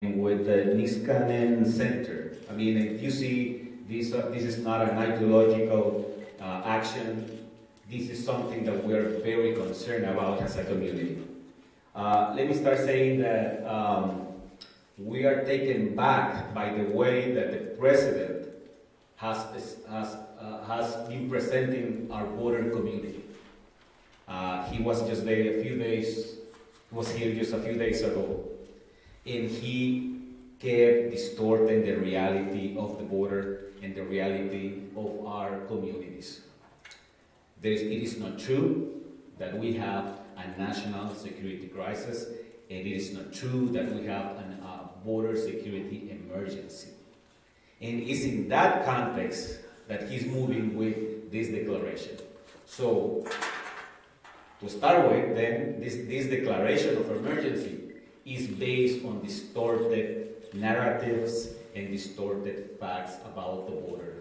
with the Niskanen Center. I mean, if you see, this is not an ideological action. This is something that we're very concerned about as a community. Let me start saying that we are taken back by the way that the president has been presenting our border community. He was just there a few days, was here just a few days ago, and he kept distorting the reality of the border and the reality of our communities. It is not true that we have a national security crisis, and it is not true that we have a border security emergency. And it's in that context that he's moving with this declaration. So, to start with, then, this declaration of emergency is based on distorted narratives and distorted facts about the border.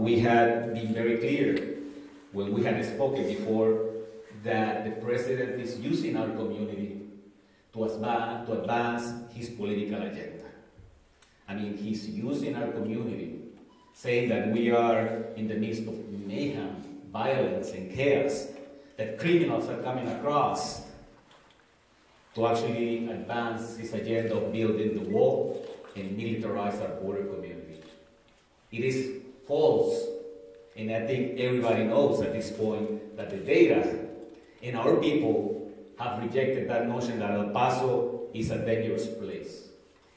We had been very clear when we had spoken before that the president is using our community to advance his political agenda. I mean, he's using our community, saying that we are in the midst of mayhem, violence, and chaos, that criminals are coming across to actually advance his agenda of building the wall and militarize our border community. It is false, and I think everybody knows at this point that the data and our people have rejected that notion that El Paso is a dangerous place.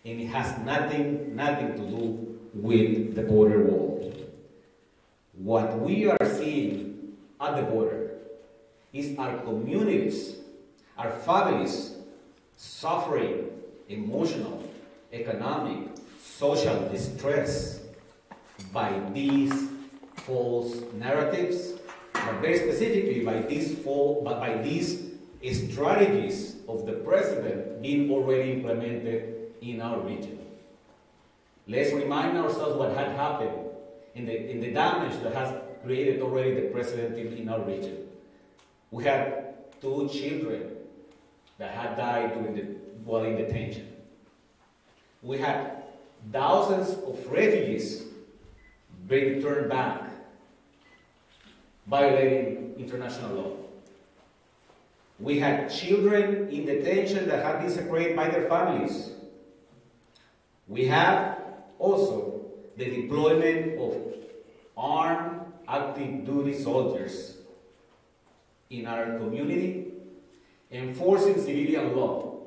And it has nothing to do with the border wall. What we are seeing at the border is our communities, our families suffering emotional, economic, social distress by these false narratives, but very specifically by these strategies of the president being already implemented in our region. Let's remind ourselves what had happened in the damage that has created already the president in our region. We had 2 children that had died while in detention. We had thousands of refugees being returned back, violating international law. We had children in detention that had been separated by their families. We have also the deployment of armed active duty soldiers in our community, enforcing civilian law.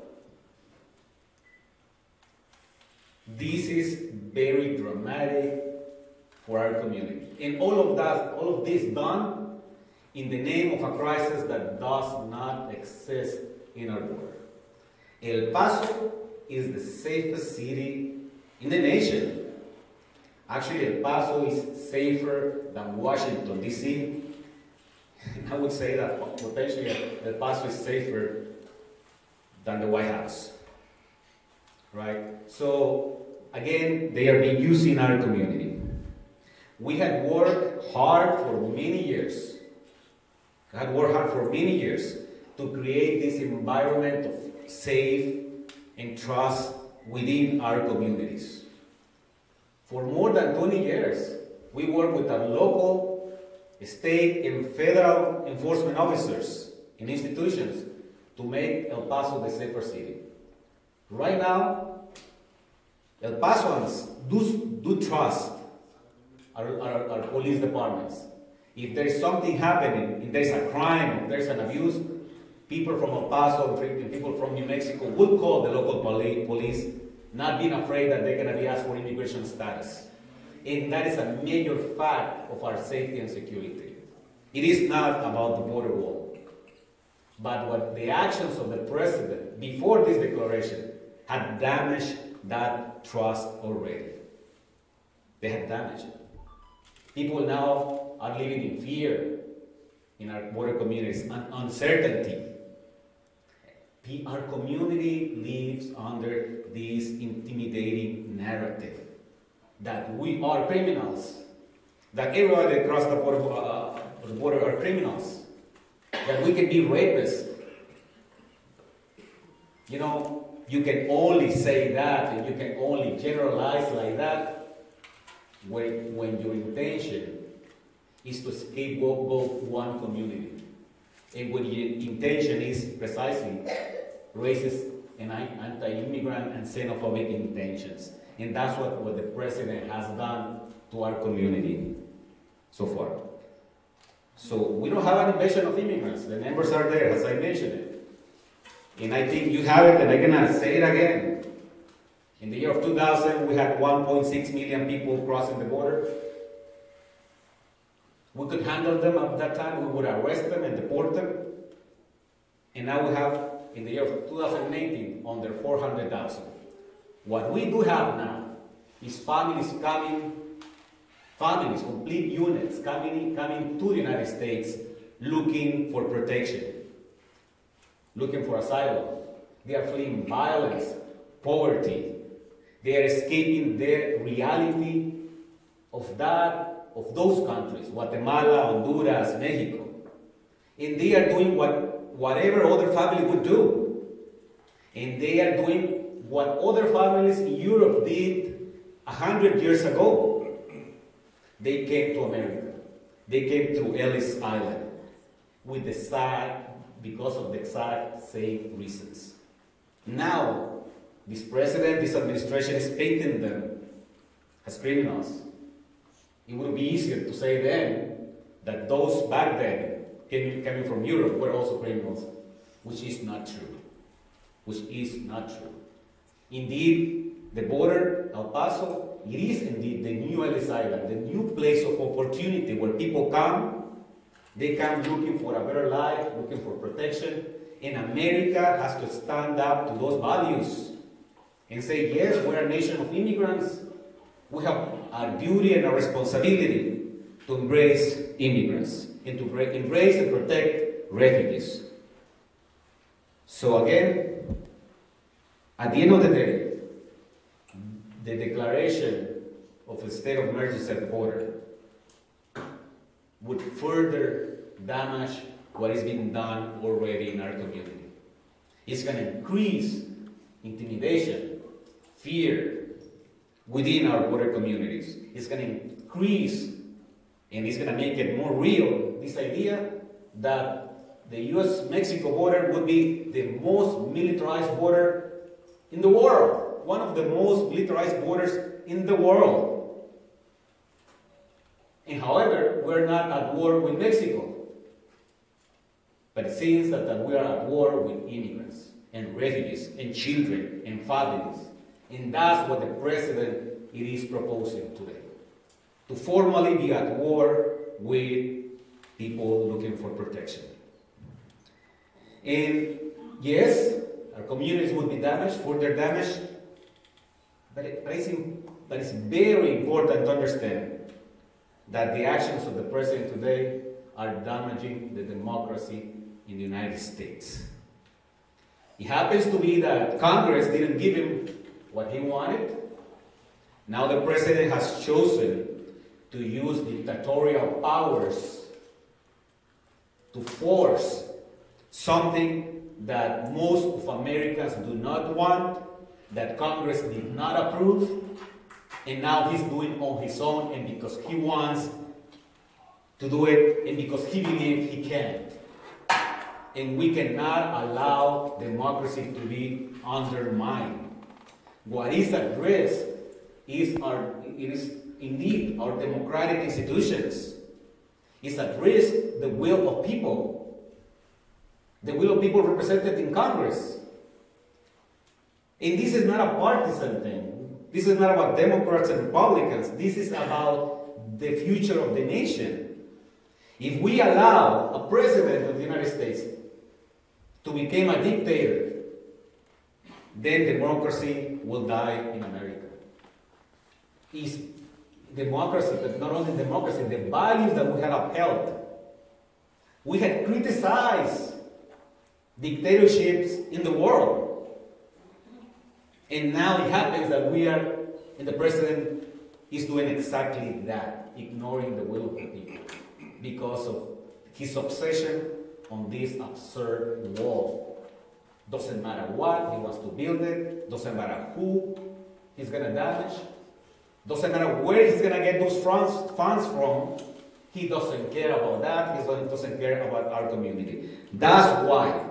This is very dramatic for our community. And all of this done in the name of a crisis that does not exist in our border. El Paso is the safest city in the nation. Actually, El Paso is safer than Washington, D.C. I would say that potentially El Paso is safer than the White House. Right? So, again, they are being used in our community. We had worked hard for many years. To create this environment of safe and trust within our communities. For more than 20 years, we work with our local, state, and federal enforcement officers and institutions to make El Paso the safer city. Right now, El Pasoans do trust our police departments. If there is something happening, if there is a crime, if there is an abuse, people from El Paso, people from New Mexico would call the local police, not being afraid that they're going to be asked for immigration status. And that is a major fact of our safety and security. It is not about the border wall, but what the actions of the president before this declaration had damaged that trust already. They had damaged it. People now are living in fear in our border communities, and uncertainty. Our community lives under this intimidating narrative that we are criminals, that everybody across the border are criminals, that we can be rapists. You know, You can only say that, and you can only generalize like that when your intention is to scapegoat one community. And when your intention is precisely racist and anti-immigrant and xenophobic intentions. And that's what the president has done to our community so far. So we don't have an invasion of immigrants. The numbers are there, as I mentioned it. And I think you have it, and I'm going to say it again. In the year of 2000, we had 1.6 million people crossing the border. We could handle them at that time. We would arrest them and deport them. And now we have, in the year of 2018, under 400,000. What we do have now is families, complete units coming to the United States looking for protection, looking for asylum. They are fleeing violence, poverty. They are escaping the reality of those countries, Guatemala, Honduras, Mexico. And they are doing whatever other family would do. And they are doing what other families in Europe did 100 years ago. They came to America. They came to Ellis Island because of the exact same reasons. Now, this president, this administration is painting them as criminals. It would be easier to say then that those back then coming from Europe were also criminals, which is not true. Indeed, the border, El Paso, it is indeed the new Ellis Island, the new place of opportunity where people come. They come looking for a better life, looking for protection, and America has to stand up to those values and say, yes, we're a nation of immigrants. We have a duty and a responsibility to embrace immigrants and to embrace and protect refugees. So again, at the end of the day, the declaration of a state of emergency at the border would further damage what is being done already in our community. It's going to increase intimidation, fear within our border communities. It's going to increase, and it's going to make it more real, this idea that the US-Mexico border would be the most militarized border in the world, one of the most militarized borders in the world. And however, we're not at war with Mexico. But it seems that we are at war with immigrants and refugees and children and families. And that's what the president is proposing today. To formally be at war with people looking for protection. And yes, our communities will be damaged, further damaged. But it's very important to understand that the actions of the president today are damaging the democracy in the United States. It happens to be that Congress didn't give him what he wanted. Now the president has chosen to use dictatorial powers to force something that most of Americans do not want, that Congress did not approve, and now he's doing on his own, and because he wants to do it, and because he believes he can. And we cannot allow democracy to be undermined. What is at risk is indeed our democratic institutions. It's at risk the will of people. The will of people represented in Congress. And this is not a partisan thing. This is not about Democrats and Republicans. This is about the future of the nation. If we allow a president of the United States to become a dictator, then democracy will die in America. It's democracy, but not only democracy, the values that we have upheld. We had criticized dictatorships in the world. And now it happens that and the president is doing exactly that, ignoring the will of the people, because of his obsession on this absurd wall. Doesn't matter what, he wants to build it. Doesn't matter who he's going to damage. Doesn't matter where he's going to get those funds from. He doesn't care about that. He doesn't care about our community. That's why.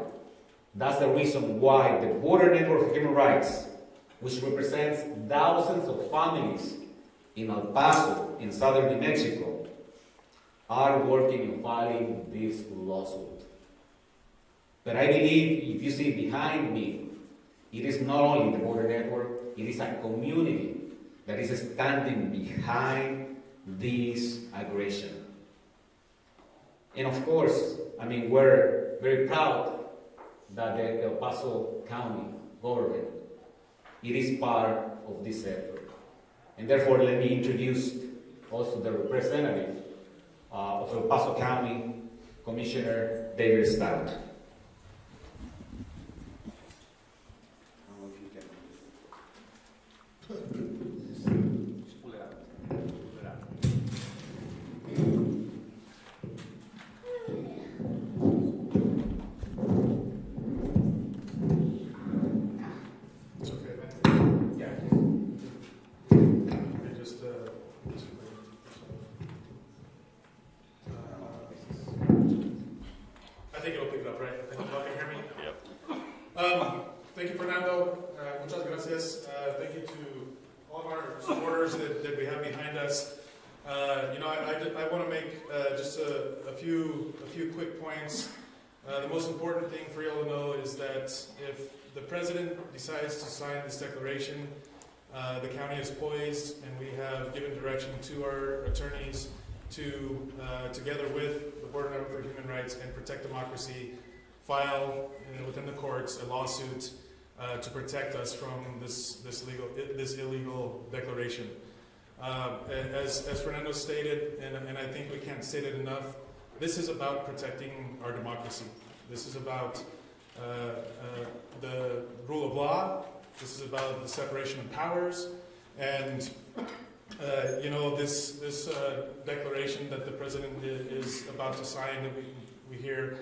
That's the reason why the Border Network for Human Rights, which represents thousands of families in El Paso, in southern New Mexico, are working in filing this lawsuit. But I believe, if you see behind me, it is not only the Border Network, it is a community that is standing behind this aggression. And of course, I mean, we're very proud that the El Paso County government, it is part of this effort. And therefore, let me introduce also the representative of El Paso County, Commissioner David Stout. Just pull it out. Pull it out. It's okay, man. Yeah. I just, I think it'll pick it up, right? I think y'all can hear me? Yep. Thank you, Fernando. Muchas gracias. Thank you to all of our supporters that we have behind us. I want to make just a few quick points. The most important thing for you all to know is that if the president decides to sign this declaration, the county is poised, and we have given direction to our attorneys to, together with the Border Network for Human Rights and Protect Democracy, file within the courts a lawsuit to protect us from this illegal declaration. As Fernando stated, and I think we can't state it enough, this is about protecting our democracy. This is about the rule of law. This is about the separation of powers. And this declaration that the president is about to sign, that we hear,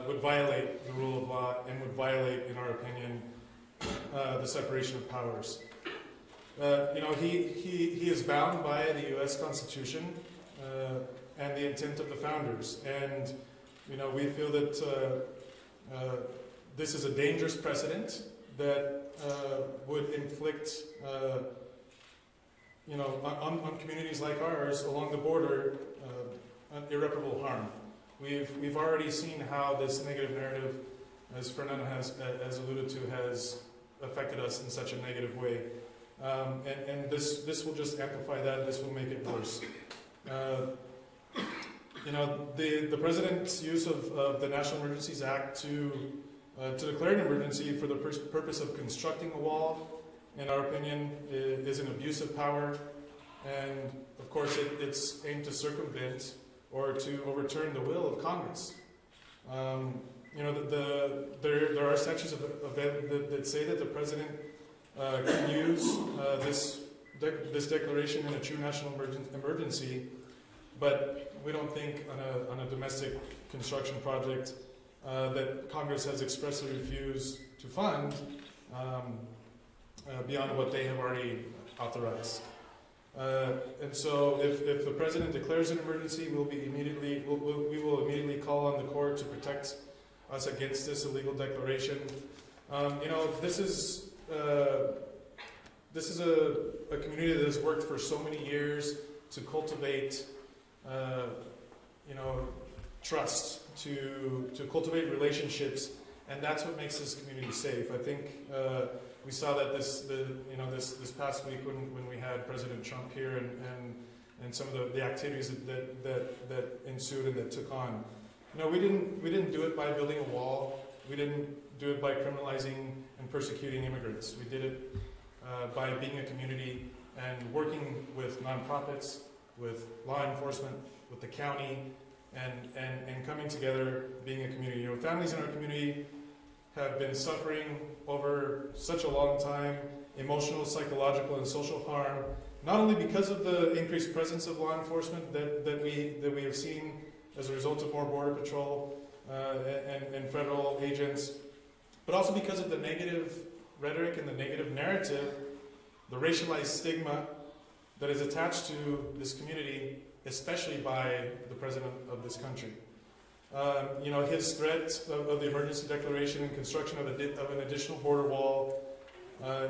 would violate the rule of law and would violate, in our opinion, the separation of powers. He is bound by the U.S. Constitution and the intent of the founders, and we feel that this is a dangerous precedent that would inflict, on communities like ours along the border, irreparable harm. We've already seen how this negative narrative, as Fernando has alluded to, has affected us in such a negative way. And this will just amplify that. This will make it worse. The president's use of the National Emergencies Act to declare an emergency for the purpose of constructing a wall, in our opinion, is an abuse of power. And of course, it's aimed to circumvent or to overturn the will of Congress. There are sections that say that the president can use this declaration in a true national emergency, but we don't think on a domestic construction project that Congress has expressly refused to fund beyond what they have already authorized. And so if the president declares an emergency, we will immediately call on the court to protect us against this illegal declaration. This is a community that has worked for so many years to cultivate, trust, to cultivate relationships, and that's what makes this community safe. I think we saw that this past week when we had President Trump here and some of the activities that ensued and that took on. We didn't do it by building a wall. We didn't do it by criminalizing and persecuting immigrants. We did it by being a community and working with nonprofits, with law enforcement, with the county, and coming together, being a community. Families in our community have been suffering over such a long time, emotional, psychological, and social harm, not only because of the increased presence of law enforcement that we have seen as a result of more border patrol and federal agents, but also because of the negative rhetoric and the negative narrative, the racialized stigma that is attached to this community, especially by the president of this country. His threat of the emergency declaration and construction of an additional border wall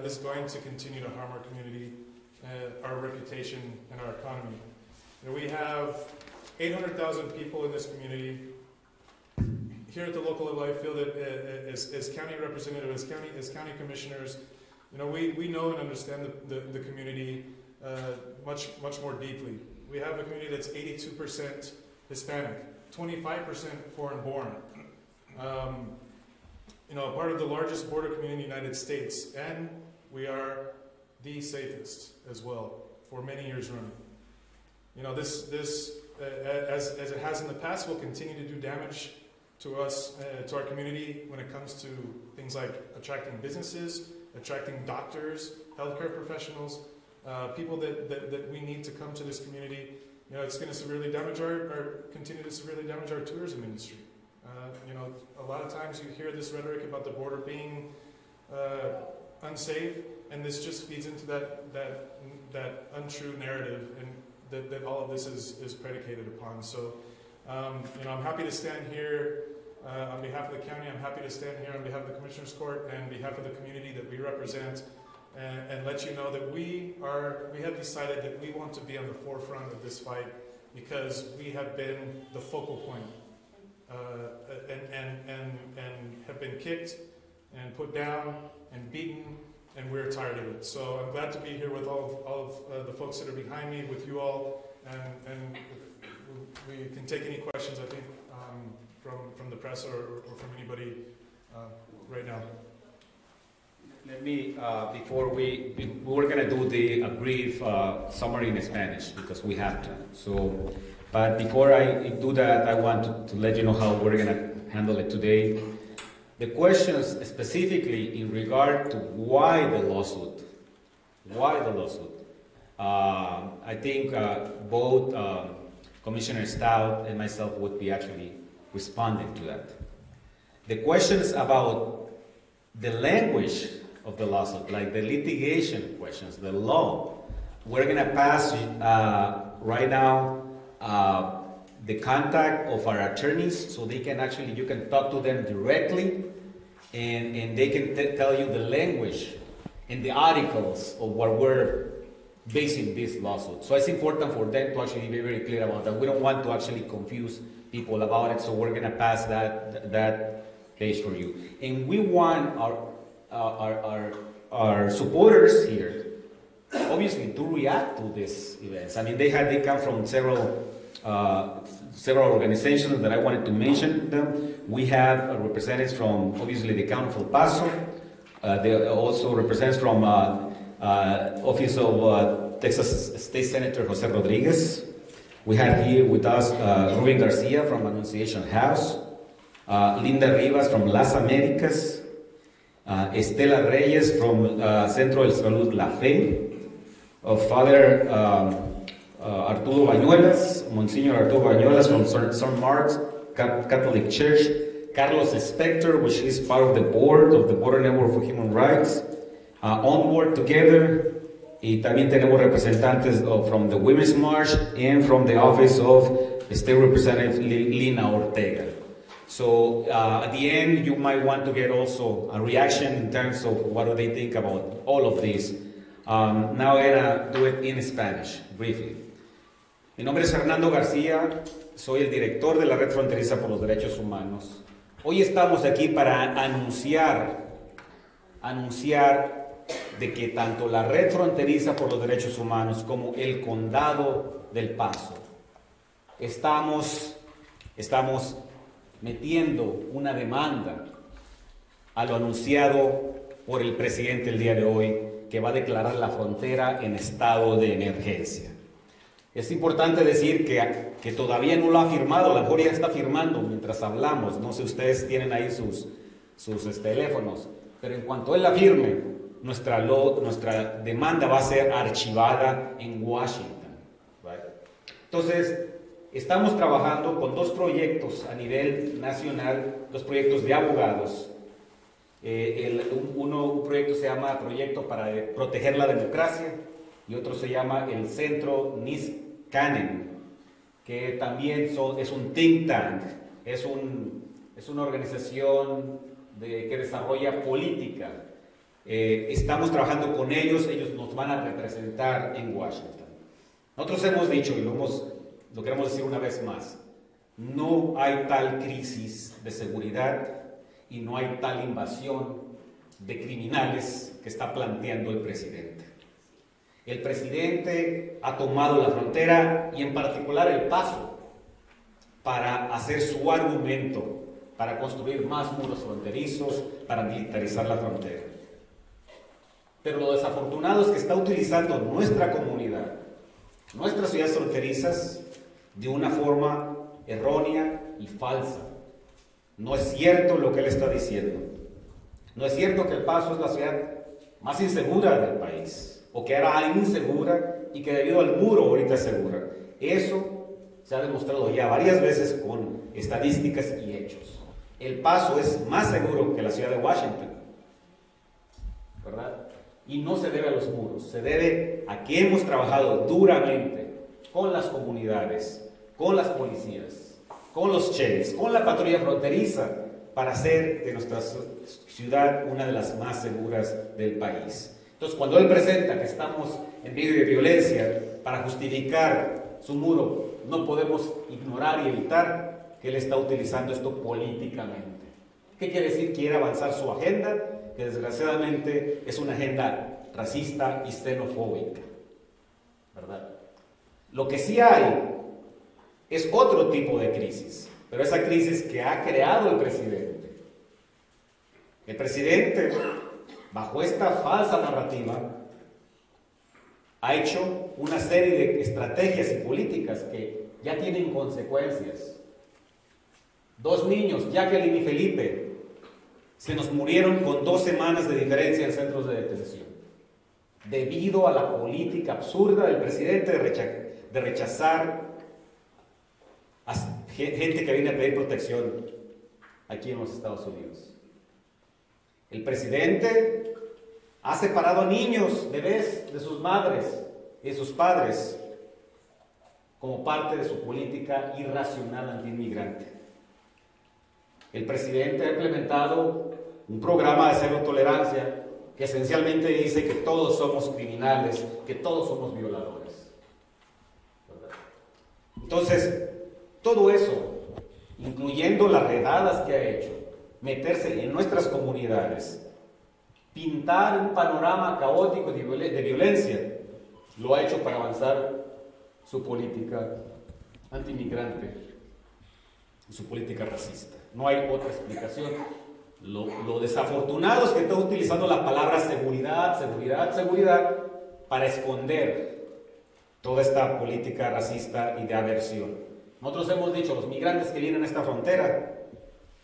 is going to continue to harm our community, our reputation, and our economy. We have 800,000 people in this community. Here at the local level, I feel that as county representative, as county commissioners, we know and understand the community much more deeply. We have a community that's 82% Hispanic, 25% foreign-born. Part of the largest border community in the United States, and we are the safest as well for many years running. This as it has in the past, will continue to do damage to us, to our community when it comes to things like attracting businesses, attracting doctors, healthcare professionals, people that we need to come to this community. It's going to severely damage continue to severely damage our tourism industry. A lot of times you hear this rhetoric about the border being unsafe, and this just feeds into that untrue narrative, and that all of this is predicated upon. So, I'm happy to stand here on behalf of the county. I'm happy to stand here on behalf of the Commissioners Court and on behalf of the community that we represent, and let you know that we have decided that we want to be on the forefront of this fight, because we have been the focal point and have been kicked and put down and beaten, and we're tired of it. So I'm glad to be here with all of the folks that are behind me, with you all, and we can take any questions, I think, from the press or from anybody right now. Let me, before we're going to do a brief summary in Spanish, because we have to. So, but before I do that, I want to let you know how we're going to handle it today. The questions specifically in regard to why the lawsuit, I think both Commissioner Stout and myself would be actually responding to that. The questions about the language of the lawsuit, like the litigation questions, the law, we're going to pass right now the contact of our attorneys, so they can actually, you can talk to them directly, and they can tell you the language and the articles of what we're basing this lawsuit. So it's important for them to actually be very clear about that. We don't want to actually confuse people about it, so we're going to pass that page for you. And we want our supporters here, obviously, to react to these events. I mean, they come from several organizations that I wanted to mention them. We have representatives from, obviously, the County of El Paso. They also represents from Office of Texas State Senator Jose Rodriguez. We have here with us Ruben Garcia from Annunciation House, Linda Rivas from Las Americas, Estela Reyes from Centro de Salud La Fe, Father Arturo Bañuelas, Monsignor Arturo Bañuelas from St. Mark's Catholic Church, Carlos Spector, which is part of the board of the Border Network for Human Rights, Onward Together, y también tenemos representantes from the Women's March and from the office of State Representative Lina Ortega. So at the end, you might want to get also a reaction in terms of what do they think about all of this. Now I'm going to do it in Spanish, briefly. Mi nombre es Fernando García, soy el director de la Red Fronteriza por los Derechos Humanos. Hoy estamos aquí para anunciar de que tanto la Red Fronteriza por los Derechos Humanos como el Condado del Paso estamos metiendo una demanda a lo anunciado por el presidente el día de hoy, que va a declarar la frontera en estado de emergencia. Es importante decir que todavía no lo ha firmado, a lo mejor ya está firmando mientras hablamos, no sé, ustedes tienen ahí sus teléfonos, pero en cuanto él la firme, nuestra demanda va a ser archivada en Washington. Right? Entonces, estamos trabajando con dos proyectos a nivel nacional, dos proyectos de abogados, Un proyecto se llama Proyecto para Proteger la Democracia y otro se llama el Centro Niskanen, que también es un think tank, es una organización que desarrolla política. Estamos trabajando con ellos nos van a representar en Washington. Nosotros hemos dicho, y lo queremos decir una vez más, no hay tal crisis de seguridad y no hay tal invasión de criminales que está planteando el presidente. El presidente ha tomado la frontera y en particular El Paso para hacer su argumento, para construir más muros fronterizos, para militarizar la frontera. Pero lo desafortunado es que está utilizando nuestra comunidad, nuestras ciudades fronterizas, de una forma errónea y falsa. No es cierto lo que él está diciendo. No es cierto que El Paso es la ciudad más insegura del país, o que era insegura y que debido al muro ahorita es segura. Eso se ha demostrado ya varias veces con estadísticas y hechos. El Paso es más seguro que la ciudad de Washington, ¿verdad? Y no se debe a los muros, se debe a que hemos trabajado duramente con las comunidades, con las policías, con los sheriffs, con la patrulla fronteriza, para hacer de nuestra ciudad una de las más seguras del país. Entonces, cuando él presenta que estamos en medio de violencia para justificar su muro, no podemos ignorar y evitar que él está utilizando esto políticamente. ¿Qué quiere decir? Quiere avanzar su agenda, que desgraciadamente es una agenda racista y xenofóbica, ¿verdad? Lo que sí hay es otro tipo de crisis, pero esa crisis que ha creado el presidente. El presidente, bajo esta falsa narrativa, ha hecho una serie de estrategias y políticas que ya tienen consecuencias. 2 niños, Jacqueline y Felipe, se nos murieron con 2 semanas de diferencia en centros de detención, debido a la política absurda del presidente de rechazar a gente que viene a pedir protección aquí en los Estados Unidos. El presidente ha separado a niños, bebés, de sus madres y de sus padres como parte de su política irracional antiinmigrante. El presidente ha implementado un programa de cero tolerancia que esencialmente dice que todos somos criminales, que todos somos violadores, ¿verdad? Entonces, todo eso, incluyendo las redadas que ha hecho, meterse en nuestras comunidades, pintar un panorama caótico de violencia, lo ha hecho para avanzar su política antiinmigrante, su política racista. No hay otra explicación. Lo desafortunado es que está utilizando la palabra seguridad para esconder toda esta política racista y de aversión. Nosotros hemos dicho, los migrantes que vienen a esta frontera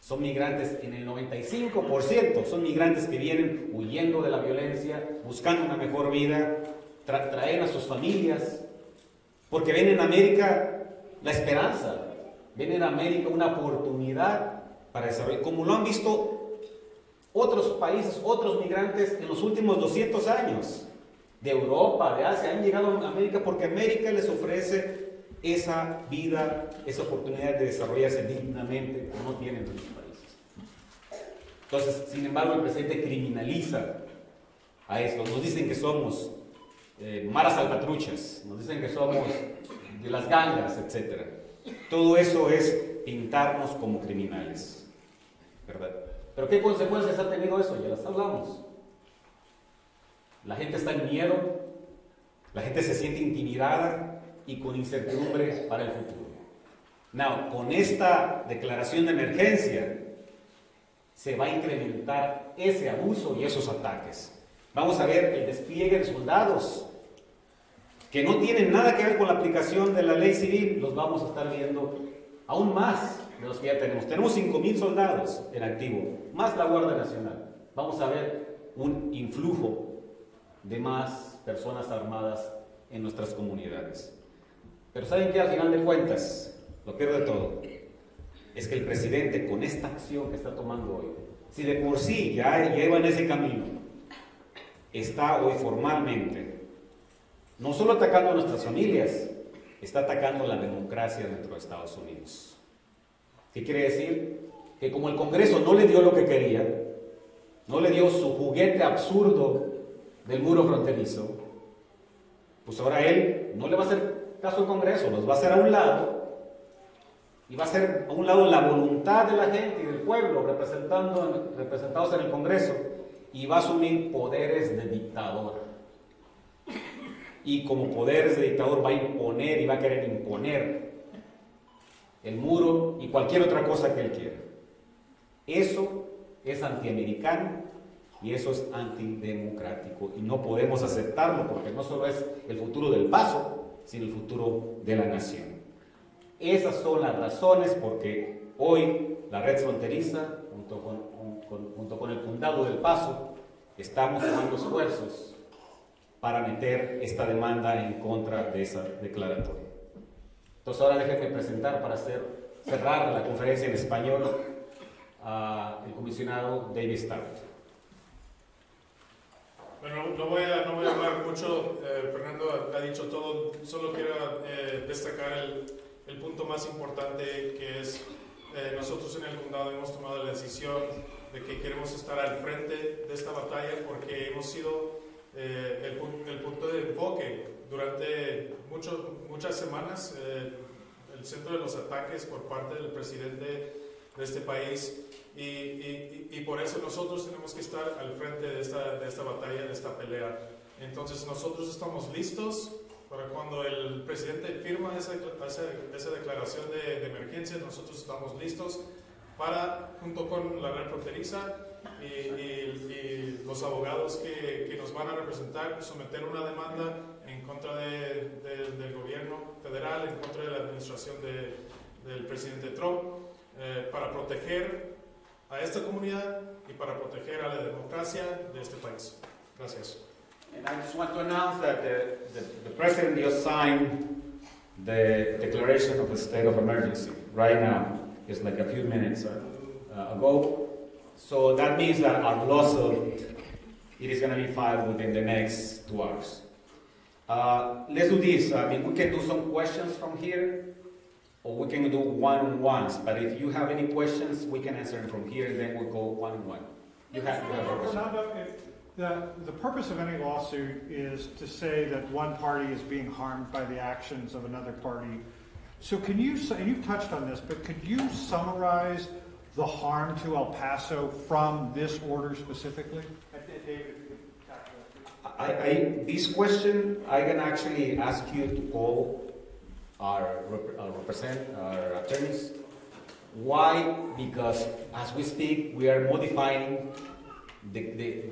son migrantes en el 95%, son migrantes que vienen huyendo de la violencia, buscando una mejor vida, traen a sus familias, porque ven en América la esperanza, ven en América una oportunidad para desarrollar, como lo han visto otros países, otros migrantes en los últimos 200 años, de Europa, de Asia, han llegado a América porque América les ofrece esa vida, esa oportunidad de desarrollarse dignamente que no tienen en otros países. Entonces, sin embargo, el presidente criminaliza a esto. Nos dicen que somos maras salvatruchas, nos dicen que somos de las gangas, etc. Todo eso es pintarnos como criminales, ¿verdad? Pero ¿qué consecuencias ha tenido eso? Ya las hablamos. La gente está en miedo, la gente se siente intimidada y con incertidumbre para el futuro. Now, con esta declaración de emergencia se va a incrementar ese abuso y esos ataques. Vamos a ver el despliegue de soldados que no tienen nada que ver con la aplicación de la ley civil. Los vamos a estar viendo aún más de los que ya tenemos. Tenemos 5,000 soldados en activo, más la Guardia Nacional. Vamos a ver un influjo de más personas armadas en nuestras comunidades. Pero ¿saben qué? Al final de cuentas, lo peor de todo es que el presidente, con esta acción que está tomando hoy, Si de por sí ya lleva en ese camino, está hoy formalmente, no solo atacando a nuestras familias, está atacando la democracia dentro de Estados Unidos. ¿Qué quiere decir? Que como el Congreso no le dio lo que quería, no le dio su juguete absurdo del muro fronterizo, pues ahora él no le va a hacer caso al Congreso, los va a hacer a un lado, y va a hacer a un lado la voluntad de la gente y del pueblo representados en el Congreso, y va a asumir poderes de dictador. Y como poderes de dictador va a imponer y va a querer imponer el muro y cualquier otra cosa que él quiera. Eso es antiamericano y eso es antidemocrático, y no podemos aceptarlo, porque no solo es el futuro del Paso, sino el futuro de la nación. Esas son las razones porque hoy la red fronteriza, junto con el condado del Paso, estamos sumando esfuerzos para meter esta demanda en contra de esa declaratoria. Entonces ahora déjenme presentar para cerrar la conferencia en español al comisionado David Starrett. Bueno, no voy a hablar mucho, Fernando ha dicho todo, solo quiero destacar el punto más importante, que es nosotros en el condado hemos tomado la decisión de que queremos estar al frente de esta batalla, porque hemos sido el punto de enfoque durante muchas semanas, el centro de los ataques por parte del presidente de este país, y por eso nosotros tenemos que estar al frente de esta batalla, de esta pelea. Entonces nosotros estamos listos para cuando el presidente firma esa declaración de emergencia. Nosotros estamos listos para, junto con la red fronteriza y los abogados que nos van a representar, someter una demanda en contra del gobierno federal, en contra de la administración del presidente Trump, para proteger a esta comunidad y para proteger a la democracia de este país. Gracias. And I just want to announce that the President just signed the declaration of a state of emergency right now. It's like a few minutes ago. So that means that our lawsuit, it is going to be filed within the next 2 hours. Let's do this. I mean, we can do some questions from here, or we can do one-on-ones. But if you have any questions, we can answer them from here, and then we'll go one-on-one. You have a question. Fernando, the purpose of any lawsuit is to say that one party is being harmed by the actions of another party. So can you, and you've touched on this, but could you summarize the harm to El Paso from this order specifically? David, this question, I can actually ask you to call our attorneys. Why? Because as we speak, we are modifying the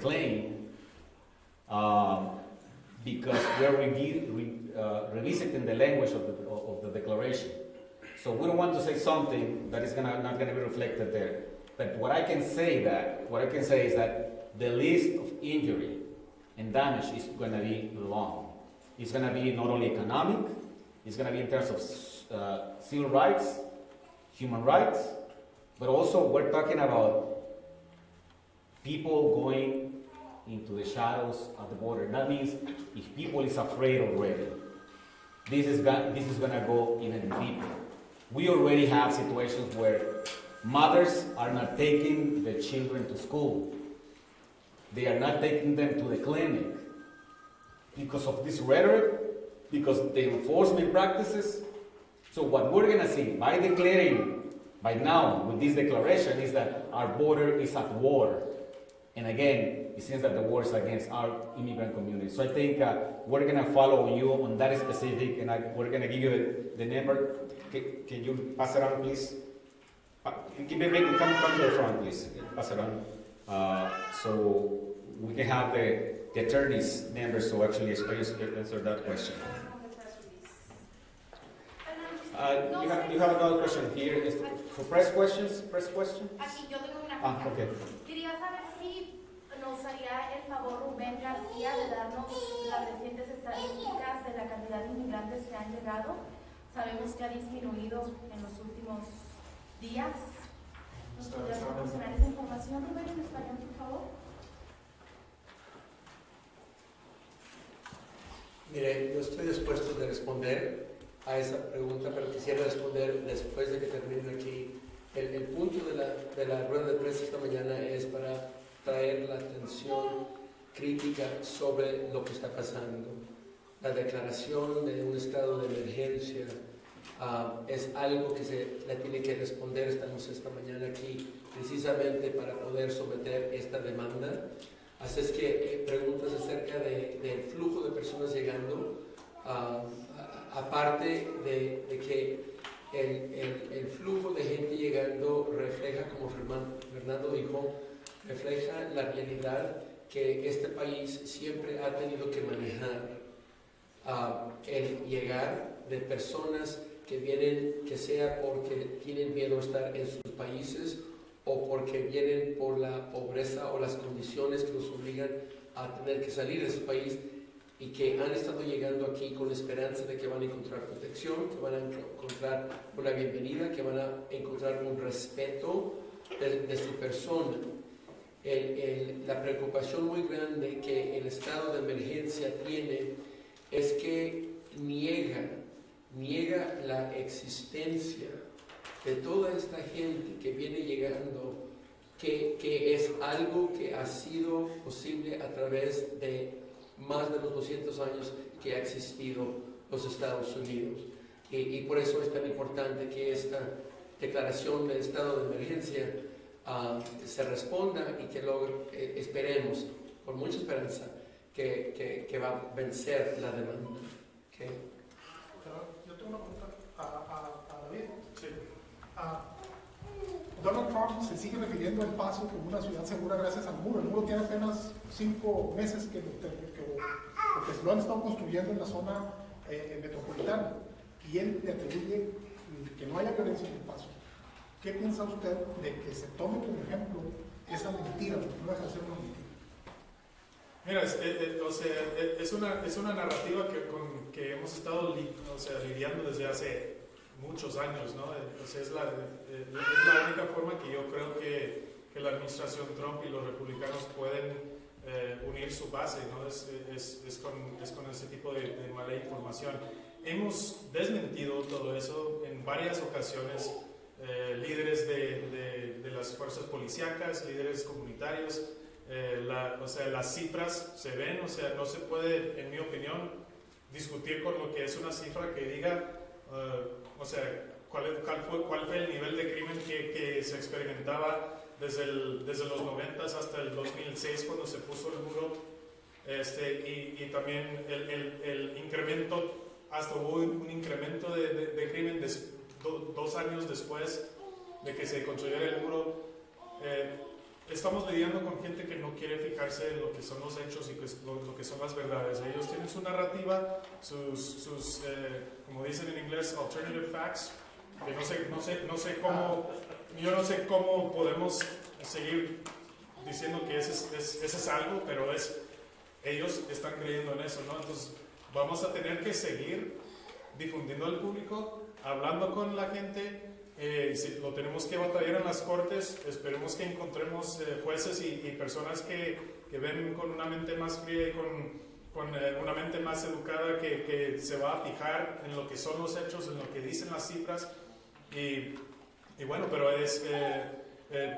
claim because we are revisiting the language of the declaration. So we don't want to say something that is not going to be reflected there. But what I can say is that the list of injury and damage is going to be long. It's going to be not only economic, it's going to be in terms of civil rights, human rights, but also we're talking about people going into the shadows of the border. That means if people is afraid already, this is going to go even deeper. We already have situations where mothers are not taking their children to school. They are not taking them to the clinic because of this rhetoric, because the enforcement practices. So what we're going to see by now with this declaration is that our border is at war. And again, it seems that the war is against our immigrant community. So I think we're going to follow you on that specific, and we're going to give you the number. Can you pass it on, please? Come to the front, please. Pass it on. So we can have the attorney's number, so actually answer that question. You have another question here. For press questions? Press question? Aquí yo tengo una pregunta. Okay. Quería saber si nos haría el favor Rubén García de darnos las recientes estadísticas de la cantidad de inmigrantes que han llegado. Sabemos que ha disminuido en los últimos días. ¿Nos podrías proporcionar esa información, Rubén, en español, por favor? Mire, yo estoy dispuesto de responder a esa pregunta, pero quisiera responder después de que termine aquí. El punto de la rueda de prensa esta mañana es para traer la atención crítica sobre lo que está pasando. La declaración de un estado de emergencia es algo que se le tiene que responder. Estamos esta mañana aquí precisamente para poder someter esta demanda. Así es que preguntas acerca del flujo de personas llegando, aparte de que el flujo de gente llegando refleja, como Fernando dijo, refleja la realidad que este país siempre ha tenido que manejar. El llegar de personas que vienen, que sea porque tienen miedo a estar en sus países o porque vienen por la pobreza o las condiciones que los obligan a tener que salir de su país y que han estado llegando aquí con la esperanza de que van a encontrar protección, que van a encontrar una bienvenida, que van a encontrar un respeto de su persona. La preocupación muy grande que el estado de emergencia tiene es que niega la existencia de toda esta gente que viene llegando, que es algo que ha sido posible a través de más de los 200 años que ha existido los Estados Unidos. Y por eso es tan importante que esta declaración de estado de emergencia se responda y que esperemos, con mucha esperanza, que va a vencer la demanda. ¿Okay? Yo tengo una pregunta a David. Sí. Donald Trump se sigue refiriendo a El Paso como una ciudad segura gracias al muro. El muro tiene apenas 5 meses que lo han estado construyendo en la zona metropolitana, y él le atribuye que no haya violencia en El Paso. ¿Qué piensa usted de que se tome como ejemplo esa mentira, porque no deja de ser una mentira? Mira, es una narrativa que hemos estado lidiando desde hace muchos años, ¿no? Es la única forma que yo creo que la administración Trump y los republicanos pueden unir su base, ¿no? Es con ese tipo de mala información. Hemos desmentido todo eso en varias ocasiones. Líderes de las fuerzas policíacas, líderes comunitarios, las cifras se ven, no se puede, en mi opinión, discutir con lo que es una cifra que diga, cuál fue el nivel de crimen que se experimentaba desde los 90 hasta el 2006 cuando se puso el muro, y también el incremento, hasta hubo un incremento de crimen 2 años después de que se construyera el muro. Estamos lidiando con gente que no quiere fijarse en lo que son los hechos y lo que son las verdades. Ellos tienen su narrativa, como dicen en inglés, alternative facts, que yo no sé cómo podemos seguir diciendo que ese es algo, pero ellos están creyendo en eso, ¿no? Entonces vamos a tener que seguir difundiendo al público, hablando con la gente. Si lo tenemos que batallar en las cortes, esperemos que encontremos jueces y personas que ven con una mente más fría y con una mente más educada, que se va a fijar en lo que son los hechos, en lo que dicen las cifras. Y bueno, pero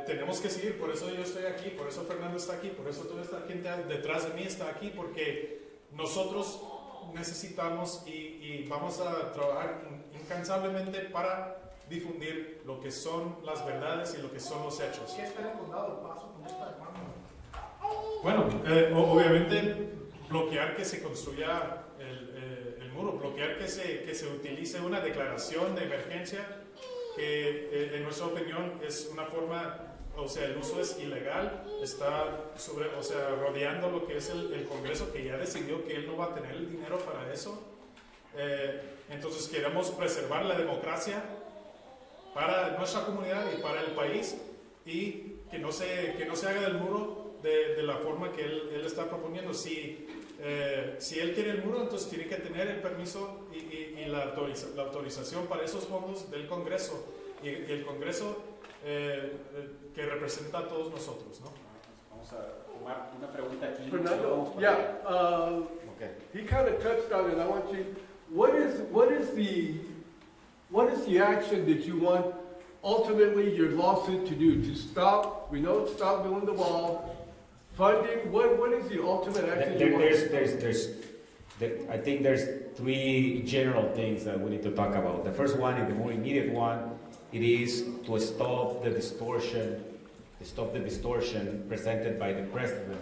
tenemos que seguir. Por eso yo estoy aquí, por eso Fernando está aquí, por eso toda esta gente detrás de mí está aquí, porque nosotros necesitamos y vamos a trabajar incansablemente para difundir lo que son las verdades y lo que son los hechos. ¿Qué espera el condado del Paso con esta demanda? Bueno, obviamente bloquear que se construya el muro, bloquear que se utilice una declaración de emergencia que en nuestra opinión es una forma, el uso es ilegal, está rodeando lo que es el Congreso, que ya decidió que él no va a tener el dinero para eso. Entonces queremos preservar la democracia para nuestra comunidad y para el país, y que no se haga del muro de la forma que él está proponiendo. Si él quiere el muro, entonces tiene que tener el permiso y la autorización para esos fondos del Congreso, y el Congreso que representa a todos nosotros, ¿no? Vamos a tomar una pregunta aquí. Fernando, yeah, Okay. he kind of touched on it. I want you, what is the action that you want ultimately your lawsuit to do? To stop, we know it's stop building the wall, funding, what is the ultimate action you want? I think there's three general things that we need to talk about. The first one, and the more immediate one, it is to stop the distortion presented by the president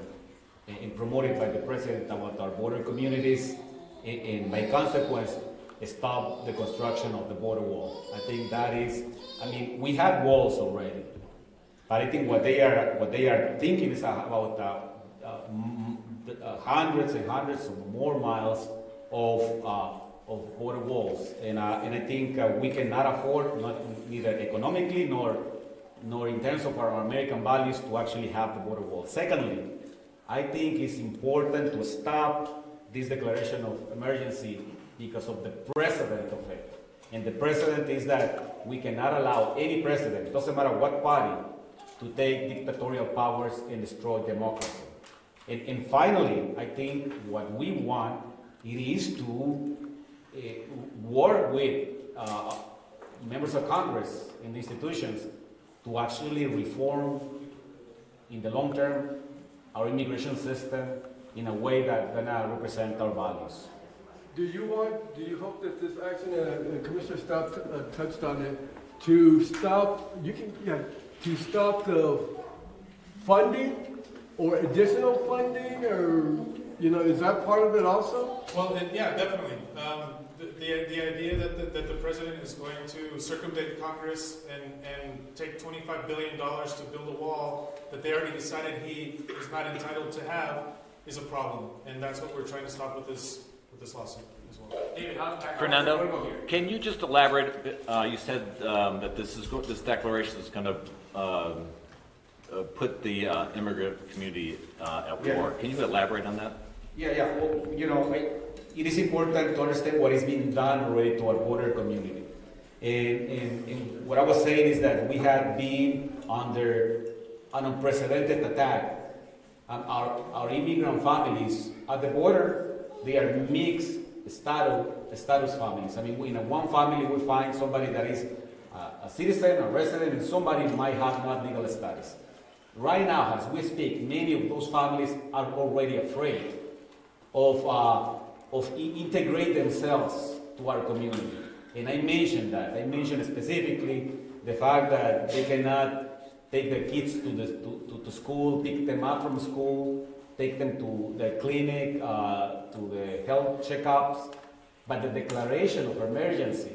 and promoted by the president about our border communities, and by consequence, stop the construction of the border wall. I think that is, I mean, we have walls already, but I think what they are thinking is about hundreds and hundreds of more miles of border walls, and I think we cannot afford, neither economically nor in terms of our American values, to actually have the border wall. Secondly, I think it's important to stop this declaration of emergency because of the precedent of it. And the precedent is that we cannot allow any president, doesn't matter what party, to take dictatorial powers and destroy democracy. And finally, I think what we want, it is to work with members of Congress and institutions to actually reform in the long term our immigration system in a way that's gonna represent our values. Do you hope that this action, Commissioner Stout touched on it, to stop the funding or additional funding, or, is that part of it also? Well, yeah, definitely. The idea that the president is going to circumvent Congress and take $25 billion to build a wall that they already decided he is not entitled to have is a problem, and that's what we're trying to stop with this lawsuit as well. David, Fernando, can you just elaborate? You said that this declaration is going to put the immigrant community at war. Can you elaborate on that? Yeah. Well, it is important to understand what is being done already to our border community. And what I was saying is that we have been under an unprecedented attack. Our immigrant families at the border, they are mixed status families. I mean, in one family we find somebody that is a citizen, a resident, and somebody might have not legal status. Right now, as we speak, many of those families are already afraid of integrate themselves to our community. And I mentioned that. I mentioned specifically the fact that they cannot take their kids to school, pick them up from school, take them to the clinic, to the health checkups. But the declaration of emergency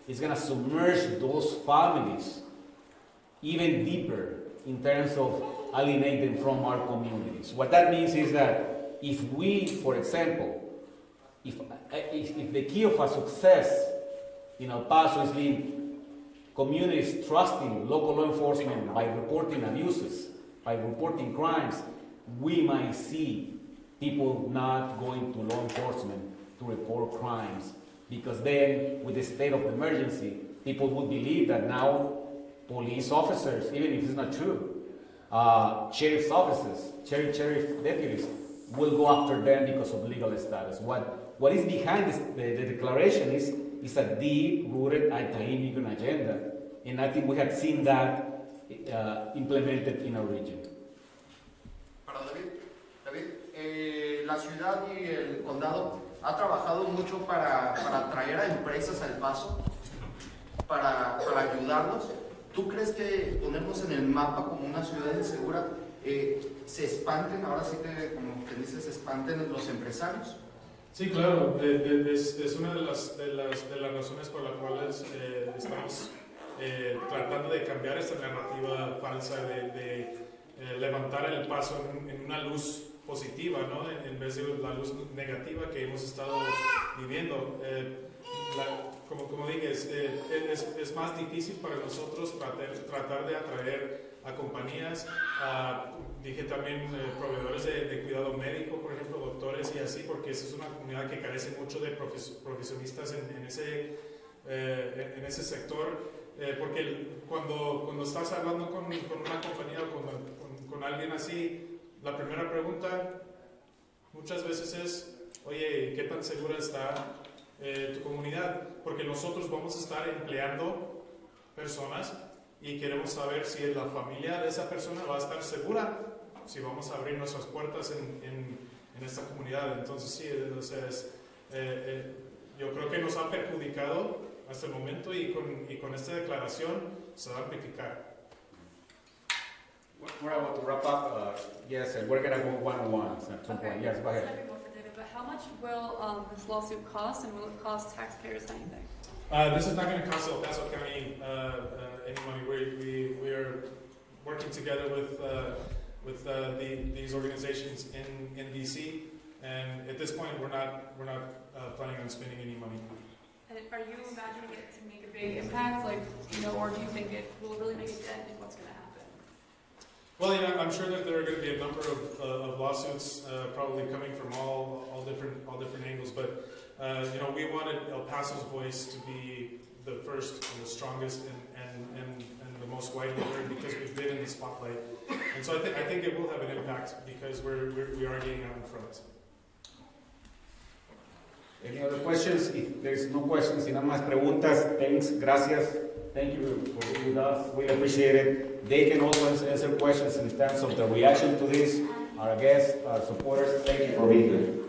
is going to submerge those families even deeper in terms of alienate them from our communities. What that means is that if we, for example, if the key of our success in El Paso is being communities trusting local law enforcement by reporting abuses, by reporting crimes, we might see people not going to law enforcement to report crimes, because then with the state of emergency, people would believe that now police officers, even if it's not true, sheriff's officers, sheriff deputies will go after them because of legal status. What is behind the declaration is a deep-rooted anti-immigrant agenda, and I think we have seen that implemented in our region. Para David, la ciudad y el condado ha trabajado mucho para atraer a empresas al Paso, para ayudarnos. ¿Tú crees que ponernos en el mapa como una ciudad insegura se espanten, ahora sí que, como que dices, se espanten los empresarios? Sí, claro, es una de las razones por las cuales estamos tratando de cambiar esta narrativa falsa de levantar el Paso en una luz positiva, ¿no? En vez de la luz negativa que hemos estado viviendo. Como dije, es más difícil para nosotros tratar de atraer a compañías, dije también proveedores de cuidado médico, por ejemplo, doctores y así, porque esa es una comunidad que carece mucho de profesionistas en ese sector. porque cuando estás hablando con una compañía o con alguien así, la primera pregunta muchas veces es, oye, ¿qué tan segura está tu comunidad? Porque nosotros vamos a estar empleando personas y queremos saber si la familia de esa persona va a estar segura, si vamos a abrir nuestras puertas en esta comunidad. Entonces sí, o sea, yo creo que nos ha perjudicado hasta el momento y con esta declaración se va a amplificar. We're about to wrap up. Yes, and we're going to go one-on-one at some point. Yes, go ahead. But how much will this lawsuit cost, and will it cost taxpayers anything? This is not going to cost El Paso County any money. We are working together with these organizations in DC, and at this point we're not planning on spending any money. And are you imagining it to make a big impact, like, or do you think it will really make a dent in what's going to happen? Well, I'm sure that there are going to be a number of lawsuits, probably coming from all different angles. But we wanted El Paso's voice to be the first and the strongest and the most widely heard, because we've been in the spotlight. And so I think it will have an impact, because we are getting out in front. Any other questions? If there's no questions, si nada más preguntas, thanks, gracias. Thank you for being with us. We appreciate it. They can also answer questions in terms of the reaction to this. Our guests, our supporters, thank you for being here.